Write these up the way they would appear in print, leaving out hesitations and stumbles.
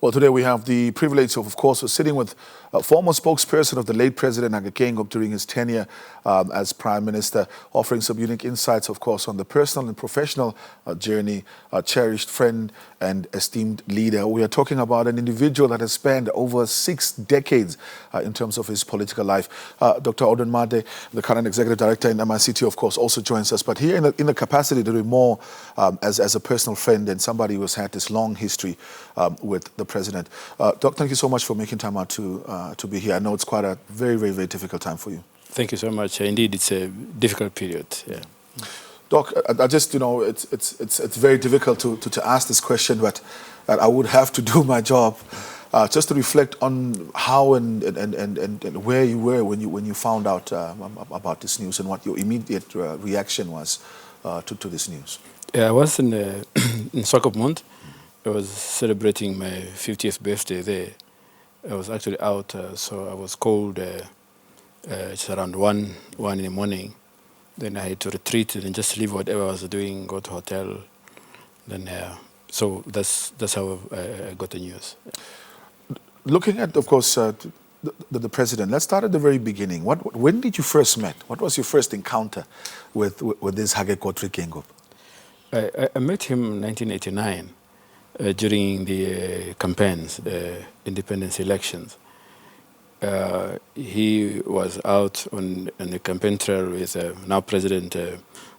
Well, today we have the privilege of course, sitting with a former spokesperson of the late President Hage Geingob during his tenure as Prime Minister, offering some unique insights, of course, on the personal and professional journey, a cherished friend and esteemed leader. We are talking about an individual that has spanned over 6 decades in terms of his political life. Dr. Audrin Mathe, the current Executive Director in MICT, of course, also joins us, but here in the capacity to do more as a personal friend and somebody who has had this long history with the President. Doc, thank you so much for making time out to be here. I know it's quite a very, very, very difficult time for you. Thank you so much. Indeed, it's a difficult period. Yeah. Doc, I just, it's very difficult to ask this question, but I would have to do my job just to reflect on how and where you were when you found out about this news and what your immediate reaction was to this news. Yeah, I was in Swakopmund. I was celebrating my 50th birthday there. I was actually out, so I was called. It's around 1 in the morning. Then I had to retreat and just leave whatever I was doing, go to hotel. Then, so that's how I got the news. Looking at, of course, the President, let's start at the very beginning. When did you first meet? What was your first encounter with this Hage Geingob? I met him in 1989 during the campaigns, independence elections. He was out on the campaign trail with now President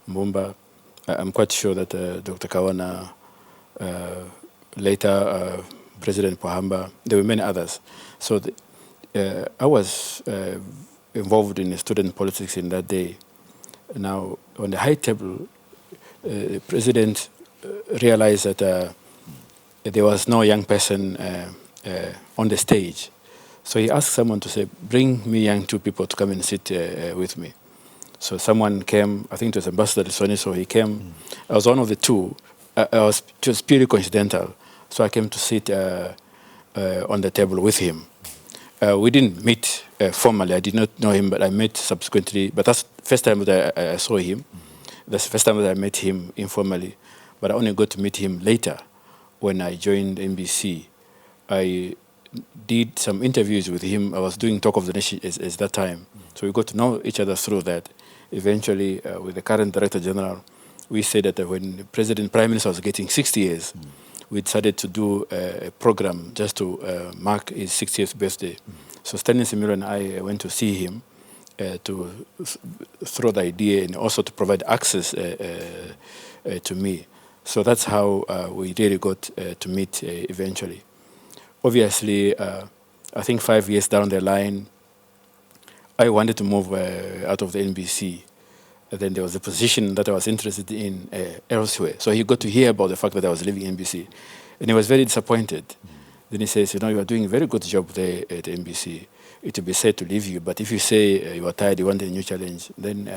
Mbumba. I'm quite sure that Dr. Kawana, later President Pohamba, there were many others. So I was involved in student politics in that day. Now, on the high table, the President realized that there was no young person on the stage. So he asked someone to say, bring me young 2 people to come and sit with me. So someone came, I think it was Ambassador Soni, so he came. I was one of the 2. It was purely coincidental. So I came to sit on the table with him. We didn't meet formally. I did not know him, but I met subsequently. But that's the first time that I saw him. That's the first time that I met him informally. But I only got to meet him later when I joined NBC. I did some interviews with him. I was doing Talk of the Nation as that time. So we got to know each other through that. Eventually, with the current Director General, we said that when the Prime Minister was getting 60 years, we decided to do a program just to mark his 60th birthday. So Stanley Simiro and I went to see him to throw the idea and also to provide access to me. So that's how we really got to meet eventually. Obviously, I think 5 years down the line, I wanted to move out of the NBC. And then there was a position that I was interested in elsewhere. So he got to hear about the fact that I was leaving NBC. And he was very disappointed. Then he says, you are doing a very good job there at NBC. It would be sad to leave you. But if you say you are tired, you want a new challenge, then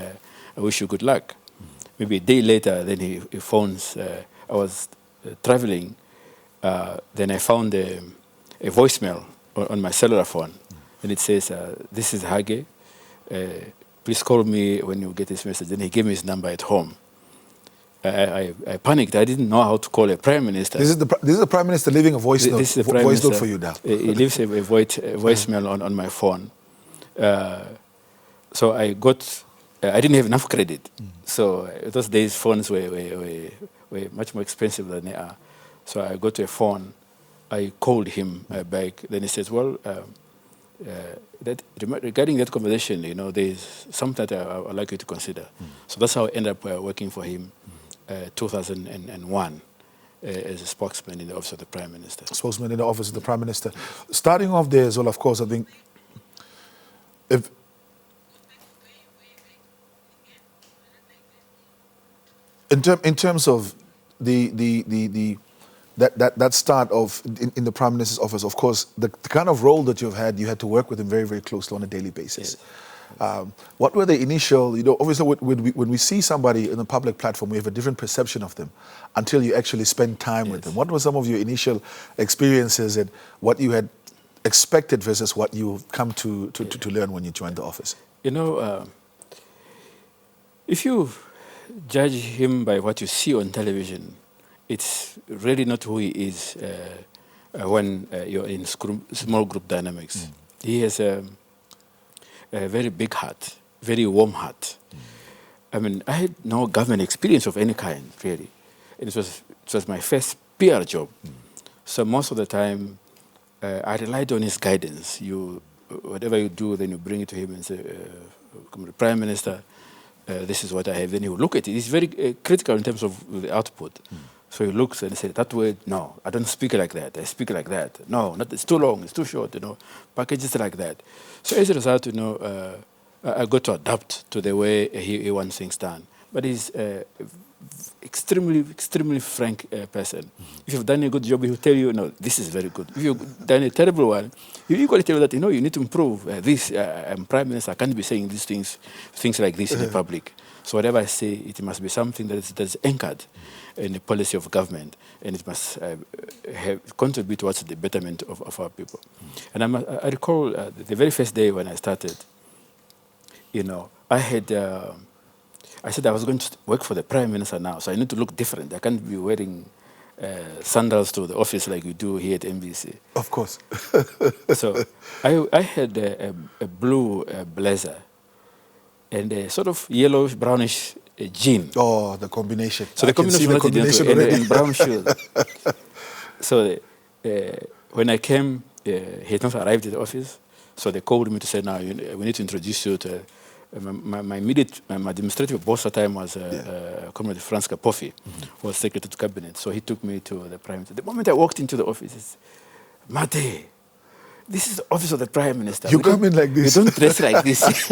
I wish you good luck. Maybe a day later, then he phones. I was traveling. Then I found a voicemail on my cellular phone. And it says, this is Hage. Please call me when you get this message. Then he gave me his number at home. I panicked. I didn't know how to call a Prime Minister. This is the Prime Minister leaving a voice note for you now. He leaves a voicemail on my phone. So I didn't have enough credit. So those days phones were much more expensive than they are. So I got to a phone. I called him back. Then he says, well, regarding that conversation, there's something that I would like you to consider. So that's how I ended up working for him 2001 as a spokesman in the Office of the Prime Minister. Spokesman in the Office of the Prime Minister. Starting off there as well, of course, I think in terms of that start of in the Prime Minister's office, of course, the kind of role that you had to work with him very, very closely on a daily basis. Yes. What were the initial, obviously when we see somebody in a public platform, we have a different perception of them until you actually spend time with them. What were some of your initial experiences and what you had expected versus what you've come to learn when you joined the office? If you judge him by what you see on television, it's really not who he is when you're in small group dynamics. He has a very big heart, very warm heart. I mean, I had no government experience of any kind, really. And it was my first PR job. So most of the time, I relied on his guidance. Whatever you do, then you bring it to him and say, Prime Minister, this is what I have. Then he will look at it. He's very critical in terms of the output. So he looks and says, that word, no, I don't speak like that. I speak like that. No, it's too long, it's too short, packages like that. So as a result, I got to adapt to the way he wants things done. But he's extremely frank person. If you've done a good job, he'll tell you, no, this is very good. If you've done a terrible one, he'll equally tell you that, you need to improve this. I'm Prime Minister, I can't be saying these things like this in the public. So whatever I say, it must be something that's anchored in the policy of government, and it must contribute towards the betterment of our people. And I recall the very first day when I started, I said I was going to work for the Prime Minister now, so I need to look different. I can't be wearing sandals to the office like we do here at MBC. Of course. So I had a blue blazer and a sort of yellowish, brownish jean. Oh, the combination. So the combination and brown shoes. So when I came, he had not arrived at the office, so they called me to say, now we need to introduce you to my administrative boss at the time was Comrade Franz Kapofi, who was Secretary to Cabinet. So he took me to the Prime Minister. The moment I walked into the office, he said, Mathe, this is the office of the Prime Minister. You come in like this. You don't dress like this.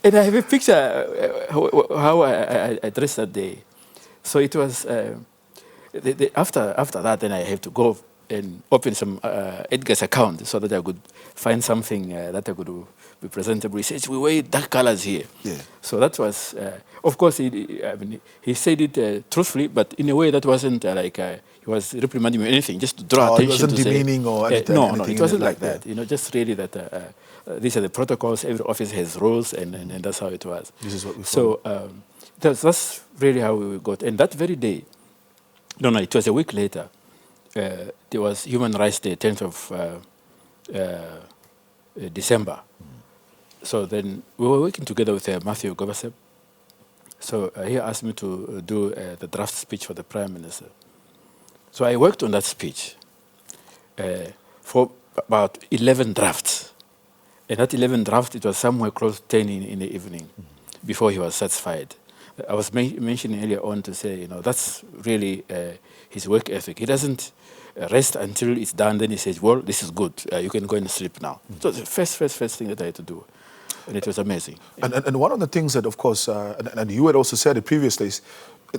And I have a picture how I dressed that day. So it was, after that, then I had to go and open some Edgar's account so that I could find something that I could be presentable. He says, we wear dark colors here. Yeah. So that was, of course, he said it truthfully, but in a way that wasn't like he was reprimanding me or anything, just to draw attention. It wasn't demeaning or anything? No, it wasn't like that. Just really that these are the protocols, every office has rules, and that's how it was. This is what we follow. So that's really how we got. And that very day, it was a week later, there was Human Rights Day, 10th of December. So then we were working together with Matthew Gobasep. So he asked me to do the draft speech for the Prime Minister. So I worked on that speech for about 11 drafts. And that 11 draft, it was somewhere close to 10 in the evening before he was satisfied. I was mentioning earlier on to say, that's really his work ethic. He doesn't rest until it's done, then he says, well, this is good. You can go and sleep now. So the first thing that I had to do. And it was amazing. And one of the things that, of course, and you had also said it previously, is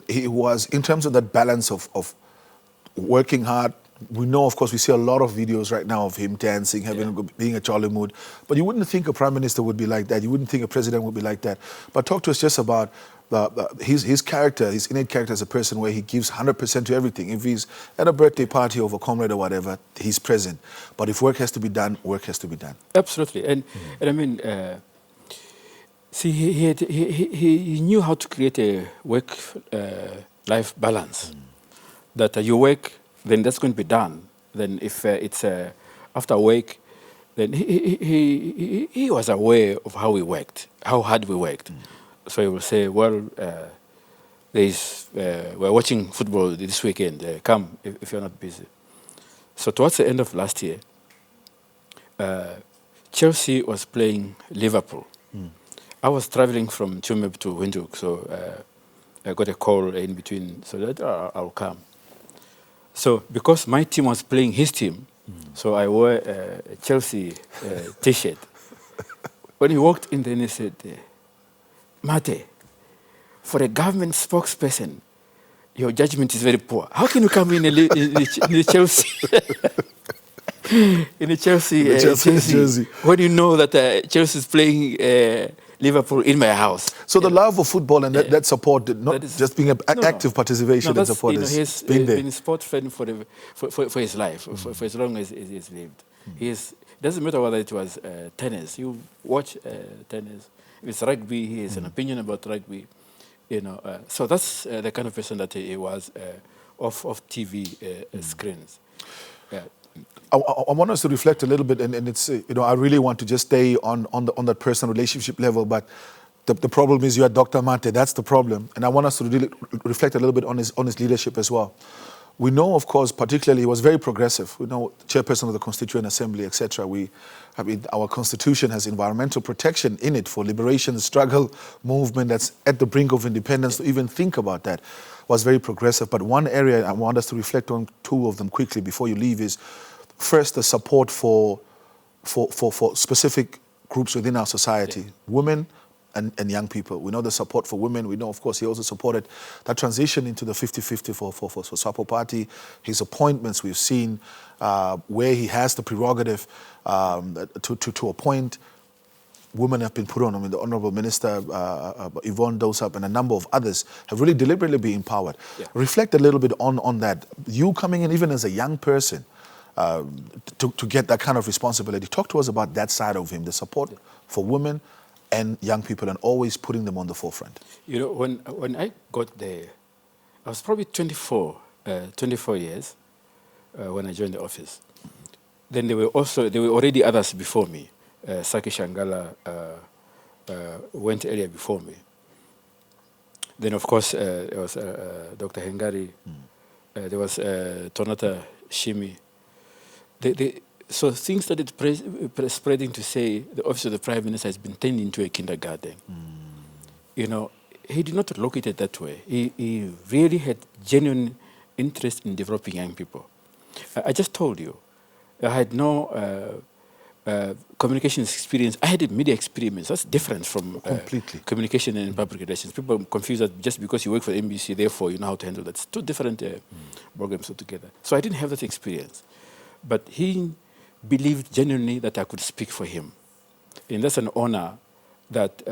he was, in terms of that balance of working hard. We know, of course, we see a lot of videos right now of him dancing, being a jolly mood. But you wouldn't think a prime minister would be like that. You wouldn't think a president would be like that. But talk to us just about his character, his innate character as a person, where he gives 100% to everything. If he's at a birthday party of a comrade or whatever, he's present. But if work has to be done, work has to be done. Absolutely. And I mean, see, he knew how to create a work-life balance. That you work, then that's going to be done. Then if it's after work, then he was aware of how we worked, how hard we worked. So he will say, well, we're watching football this weekend. Come if you're not busy. So towards the end of last year, Chelsea was playing Liverpool. I was traveling from Chumeb to Windhoek, so I got a call in between, so that I'll come. So because my team was playing his team, so I wore a Chelsea T-shirt. When he walked in, then he said, Mathe, for a government spokesperson, your judgment is very poor. How can you come in the Chelsea? In the Chelsea jersey, when you know that Chelsea is playing Liverpool in my house. So the love of football and that support, not just being an active participation and support, he's been a sport fan for his life, for as long as he's lived. It doesn't matter whether it was tennis. You watch tennis. If it's rugby, he has an opinion about rugby. So that's the kind of person that he was off TV screens. Yeah. I want us to reflect a little bit, and it's I really want to just stay on that personal relationship level, but the problem is you are Dr. Mathe. That's the problem, and I want us to really reflect a little bit on his leadership as well. We know, of course, particularly he was very progressive. We know chairperson of the Constituent Assembly, etc. Our Constitution has environmental protection in it for liberation, struggle, movement that's at the brink of independence. To even think about that was very progressive. But one area I want us to reflect on, two of them quickly before you leave, is first the support for specific groups within our society, women and young people. We know the support for women. We know, of course, he also supported that transition into the 50-50 for SWAPO Party. His appointments, we've seen where he has the prerogative to appoint. Women have been put on. I mean, the Honourable Minister, Yvonne Dosap, and a number of others have really deliberately been empowered. Yeah. Reflect a little bit on that. You coming in even as a young person to get that kind of responsibility. Talk to us about that side of him, the support for women and young people, and always putting them on the forefront. You know, when I got there, I was probably 24 years when I joined the office. Then there were already others before me. Saki Shangala went earlier before me. Then, of course, there was Dr. Hengari. There was Tonata Shimi. So things started spreading to say the office of the Prime Minister has been turned into a kindergarten. You know, he did not look at it that way. He really had genuine interest in developing young people. I just told you, I had no communications experience. I had a media experience. That's different from completely communication and public relations. People confuse that just because you work for NBC, therefore you know how to handle that. It's two different programs altogether. So I didn't have that experience. But he believed genuinely that I could speak for him. And that's an honor that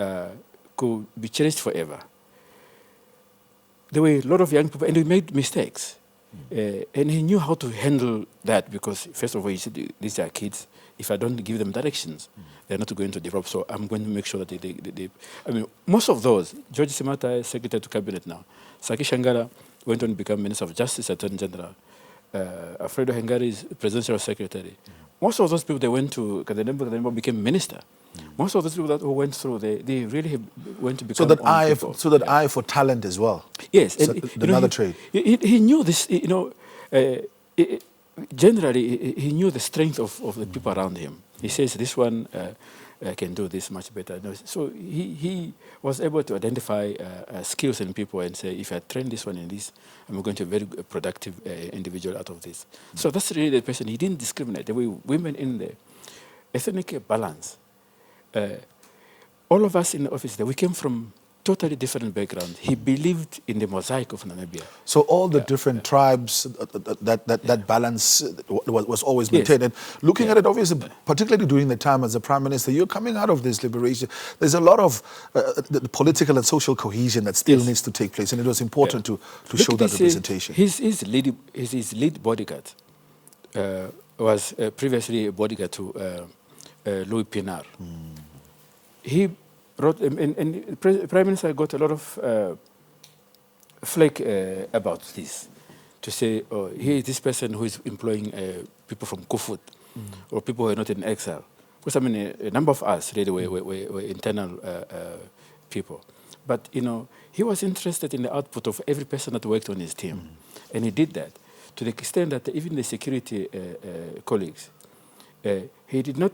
could be cherished forever. There were a lot of young people, and we made mistakes. And he knew how to handle that because, first of all, he said, these are kids. If I don't give them directions, they're not going to develop. So I'm going to make sure that they I mean, most of those, George Simata is Secretary to Cabinet now. Saki Shangara went on to become Minister of Justice, Attorney General. Alfredo Hengari is Presidential Secretary. Most of those people, they went to Kadembo became minister. Most of those people who went through, they really went to become eye for talent as well. Yes, so and, another trade. He knew this. Generally, he knew the strength of the people around him. He says this one can do this much better. So he was able to identify skills in people and say, if I train this one in this, I'm going to be a very productive individual out of this. So that's really the person. He didn't discriminate. There were women in there. Ethnic balance. All of us in the office there, we came from totally different backgrounds. He believed in the mosaic of Namibia. So all the different tribes, that balance was always maintained. And looking at it, obviously, particularly during the time as a Prime Minister, you're coming out of this liberation. There's a lot of the political and social cohesion that still needs to take place, and it was important to show that representation. His lead bodyguard was previously a bodyguard to Louis Pinar. He wrote, and the Prime Minister got a lot of flake about this, to say, oh, here is this person who is employing people from Kufut, or people who are not in exile. Because, I mean, a number of us really were internal people. But, you know, he was interested in the output of every person that worked on his team. And he did that to the extent that even the security colleagues, he did not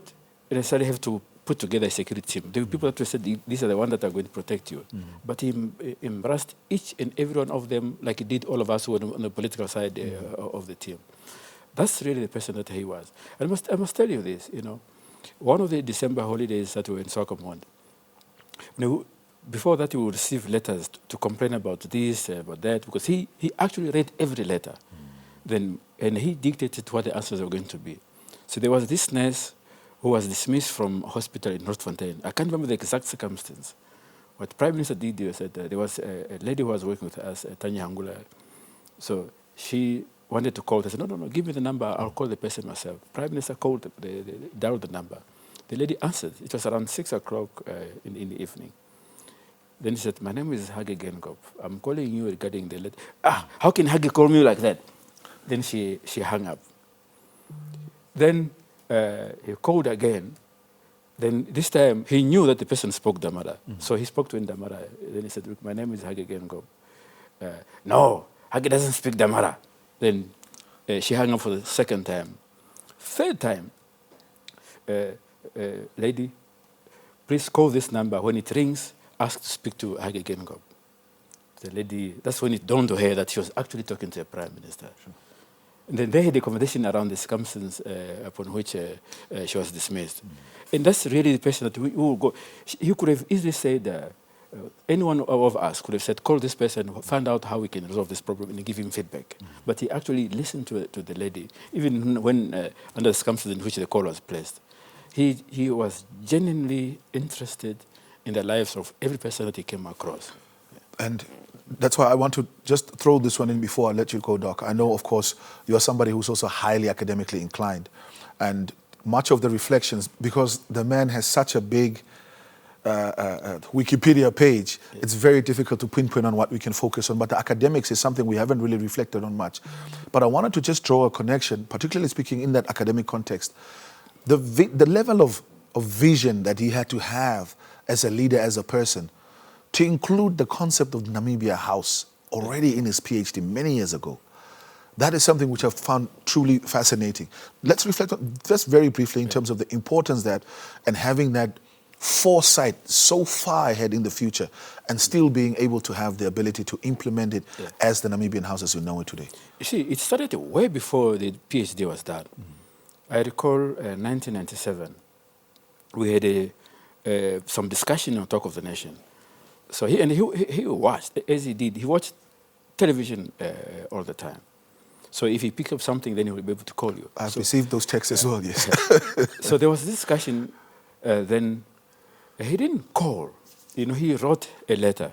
necessarily have to put together a security team. There were people that said, these are the ones that are going to protect you. But he embraced each and every one of them like he did all of us who were on the political side of the team. That's really the person that he was. I must tell you this, you know, one of the December holidays that we were in Swakopmund, before that, we would receive letters to complain about this, about that, because he actually read every letter. And he dictated what the answers were going to be. So there was this nurse who was dismissed from hospital in Northfontein. I can't remember the exact circumstance. What the Prime Minister did was that there was a lady who was working with us, Tanya Hangula. So she wanted to call. They said, no, give me the number. I'll call the person myself. Prime Minister called, dialed the number. The lady answered. It was around 6 o'clock in the evening. Then she said, my name is Hage Geingob. I'm calling you regarding the letter. How can Hage call me like that? Then she hung up. Then he called again. Then this time he knew that the person spoke Damara. So he spoke to him Damara. Then he said, "Look, my name is Hage Geingob." No, Hage doesn't speak Damara. Then she hung up for the second time. Third time, lady, please call this number. When it rings, ask to speak to Hage Geingob. The lady, that's when it dawned to her that she was actually talking to a prime minister. Sure. And then they had a conversation around the circumstances upon which she was dismissed. And that's really the person that we will go. You could have easily said, any one of us could have said, call this person, find out how we can resolve this problem and give him feedback. But he actually listened to the lady, even when, under the circumstances in which the call was placed. He was genuinely interested in the lives of every person that he came across. And that's why I want to just throw this one in before I let you go, Doc. I know, of course, you are somebody who's also highly academically inclined. And much of the reflections, because the man has such a big Wikipedia page, it's very difficult to pinpoint on what we can focus on. But the academics is something we haven't really reflected on much. But I wanted to just draw a connection, particularly speaking in that academic context. The level of vision that he had to have as a leader, as a person, to include the concept of Namibia House already in his PhD many years ago. That is something which I've found truly fascinating. Let's reflect on just very briefly in terms of the importance that and having that foresight so far ahead in the future and still being able to have the ability to implement it as the Namibian House as you know it today. You see, it started way before the PhD was done. I recall 1997, we had some discussion on Talk of the Nation. So he watched, as he did, he watched television all the time. So if he picked up something, then he would be able to call you. I've received those texts as well, yes. So there was this discussion, then he didn't call. You know, he wrote a letter,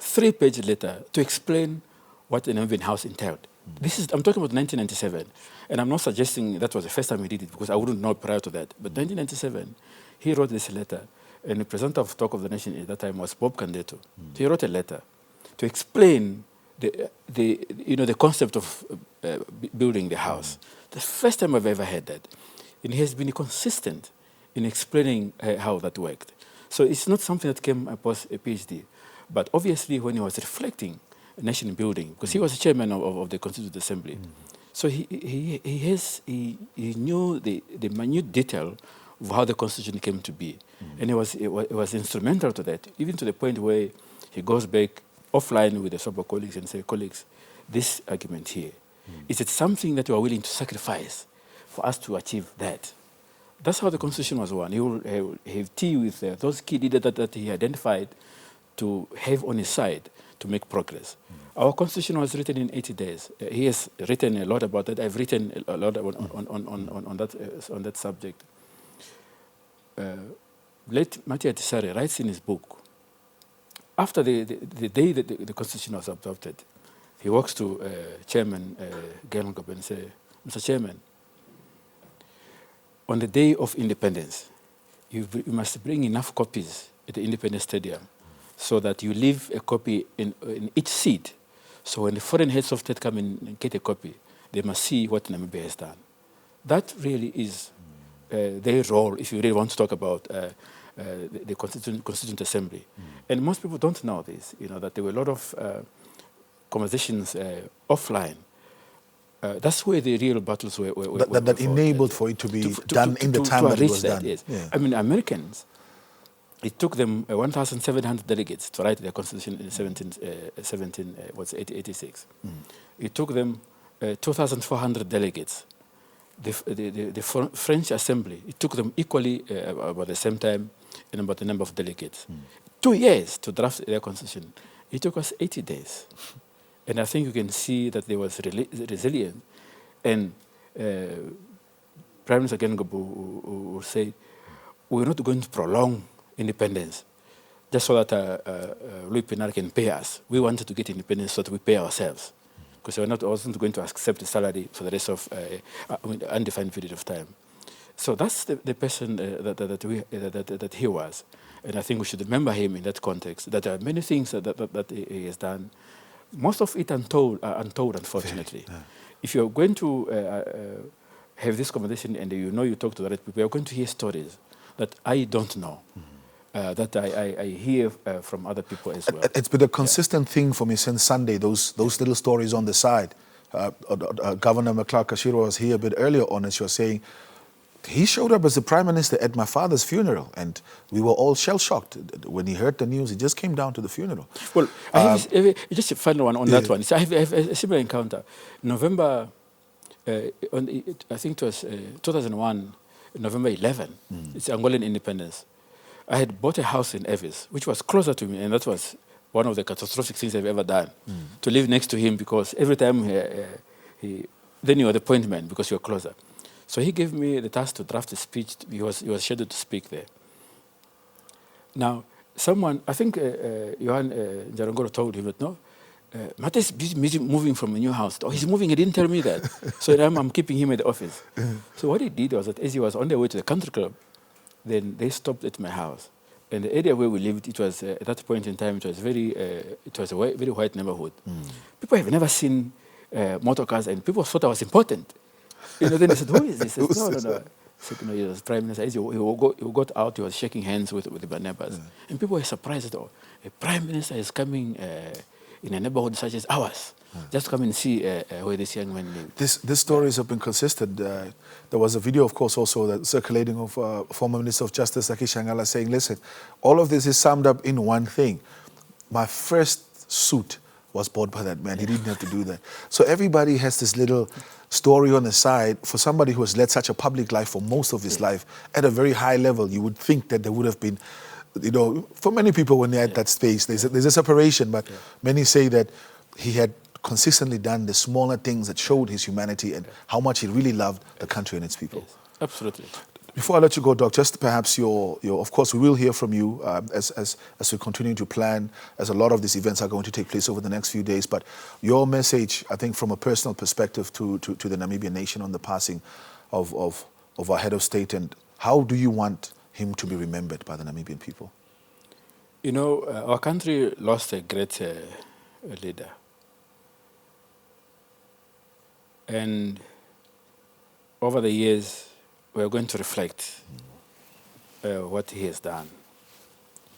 3-page letter, to explain what the Namibian House entailed. I'm talking about 1997, and I'm not suggesting that was the first time he did it, because I wouldn't know prior to that. But 1997, he wrote this letter, and the presenter of Talk of the Nation at that time was Bob Kandeto. So he wrote a letter to explain the concept of building the house. The first time I've ever heard that. And he has been consistent in explaining how that worked. So it's not something that came post a PhD. But obviously when he was reflecting nation building, because he was the chairman of the Constituent Assembly, so he knew the minute detail of how the Constitution came to be. And it was instrumental to that, even to the point where he goes back offline with the SOPA colleagues and say, colleagues, this argument here, is it something that you are willing to sacrifice for us to achieve that? That's how the Constitution was won. He will have tea with those key leaders that he identified to have on his side to make progress. Our Constitution was written in 80 days. He has written a lot about that. I've written a lot on that subject. Late Matthew Atisare writes in his book, after the day that the Constitution was adopted, he walks to Chairman Geingob and says, Mr. Chairman, on the day of independence, you must bring enough copies at the Independence Stadium so that you leave a copy in each seat. So when the foreign heads of state come in and get a copy, they must see what Namibia has done. That really is their role, if you really want to talk about the Constituent Assembly. And most people don't know this, that there were a lot of conversations offline. That's where the real battles were that enabled for it to be done in the time that it was done. Yes. Yeah. I mean, Americans, it took them 1,700 delegates to write their constitution in 1886. It took them 2,400 delegates. The French Assembly, it took them equally about the same time and about the number of delegates. 2 years to draft their constitution. It took us 80 days. And I think you can see that there was resilience. And Prime Minister Geingob will say, we're not going to prolong independence just so that Louis Pinard can pay us. We wanted to get independence so that we pay ourselves. Because I wasn't going to accept a salary for the rest of undefined period of time. So that's the person that he was. And I think we should remember him in that context, that there are many things that he has done. Most of it untold, unfortunately. Yeah. If you're going to have this conversation and you talk to the right people, you're going to hear stories that I don't know, that I hear from other people as well. It's been a consistent thing for me since Sunday, those little stories on the side. Governor McClark-Kashiro was here a bit earlier on, and she was saying, he showed up as the Prime Minister at my father's funeral, and we were all shell-shocked. When he heard the news, he just came down to the funeral. Well, I have just a final one on that one. So I have a similar encounter. November, I think it was 2001, November 11. It's Angolan independence. I had bought a house in Evis, which was closer to me, and that was one of the catastrophic things I've ever done, to live next to him, because every time then you were the point man because you're closer. So he gave me the task to draft a speech. He was scheduled to speak there. Now, someone, I think Johan Jarangoro told him that, no, Mathe is busy moving from a new house. Oh, he's moving, he didn't tell me that. So I'm keeping him at the office. So what he did was that as he was on the way to the country club, then they stopped at my house. And the area where we lived, it was, at that point in time, it was a very white neighborhood. People have never seen motor cars, and people thought I was important. Then they said, who is this? I said, no. I said, he was Prime Minister. He got out, he was shaking hands with the neighbors. And people were surprised that a Prime Minister is coming in a neighborhood such as ours. Just come and see where this young man lives. These stories have been consistent. There was a video, of course, also that circulating of former Minister of Justice, Saki Shangala, saying, listen, all of this is summed up in one thing. My first suit was bought by that man. He didn't have to do that. So everybody has this little story on the side. For somebody who has led such a public life for most of his life, at a very high level, you would think that there would have been, for many people when they're at that space, there's a separation, but many say that he had consistently done the smaller things that showed his humanity and how much he really loved the country and its people. Yes, absolutely. Before I let you go, Doc, just perhaps your of course, we will hear from you as we continue to plan, as a lot of these events are going to take place over the next few days. But your message, I think, from a personal perspective to the Namibian nation on the passing of our head of state, and how do you want him to be remembered by the Namibian people? Our country lost a great leader. And over the years, we are going to reflect what he has done.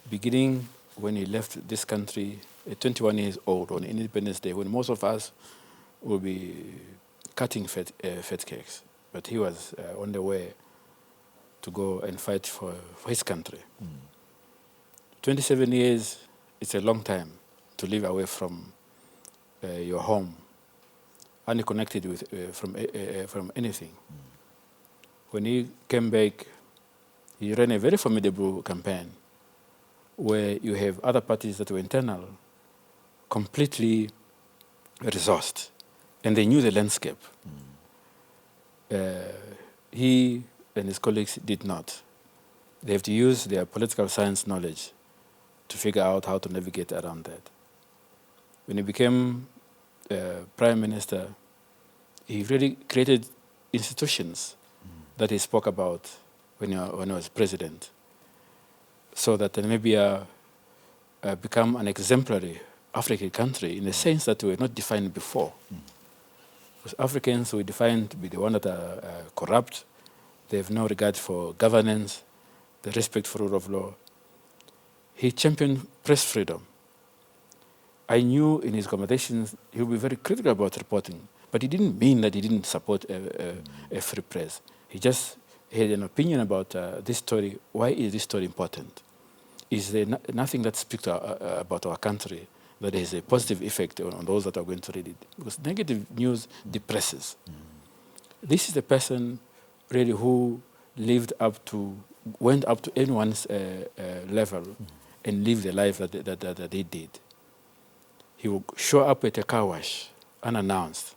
Beginning when he left this country at 21 years old on Independence Day, when most of us will be cutting fat cakes. But he was on the way to go and fight for his country. 27 years, it's a long time to live away from your home, unconnected from anything. When he came back, he ran a very formidable campaign where you have other parties that were internal, completely resourced, and they knew the landscape. He and his colleagues did not. They have to use their political science knowledge to figure out how to navigate around that. When he became Prime Minister, he really created institutions that he spoke about when he was president, so that Namibia become an exemplary African country in the sense that we were not defined before. Because Africans were defined to be the ones that are corrupt, they have no regard for governance, the respect for rule of law. He championed press freedom. I knew in his conversations he would be very critical about reporting, but he didn't mean that he didn't support a free press. He just had an opinion about this story. Why is this story important? Is there nothing that speaks about our country that has a positive effect on those that are going to read it? Because negative news depresses. This is the person really who went up to anyone's level and lived the life that they did. He would show up at a car wash unannounced.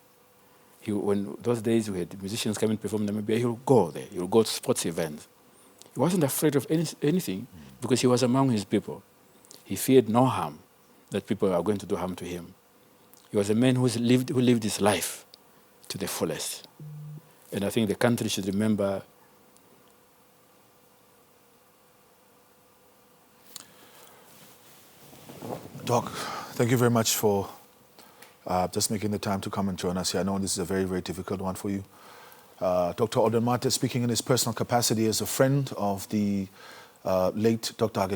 When those days we had musicians come and perform in Namibia, he would go there. He would go to sports events. He wasn't afraid of anything because he was among his people. He feared no harm, that people are going to do harm to him. He was a man who lived his life to the fullest. And I think the country should remember. Doc, thank you very much for just making the time to come and join us here. I know this is a very, very difficult one for you. Dr. Audrin Mathe speaking in his personal capacity as a friend of the late Dr. Hage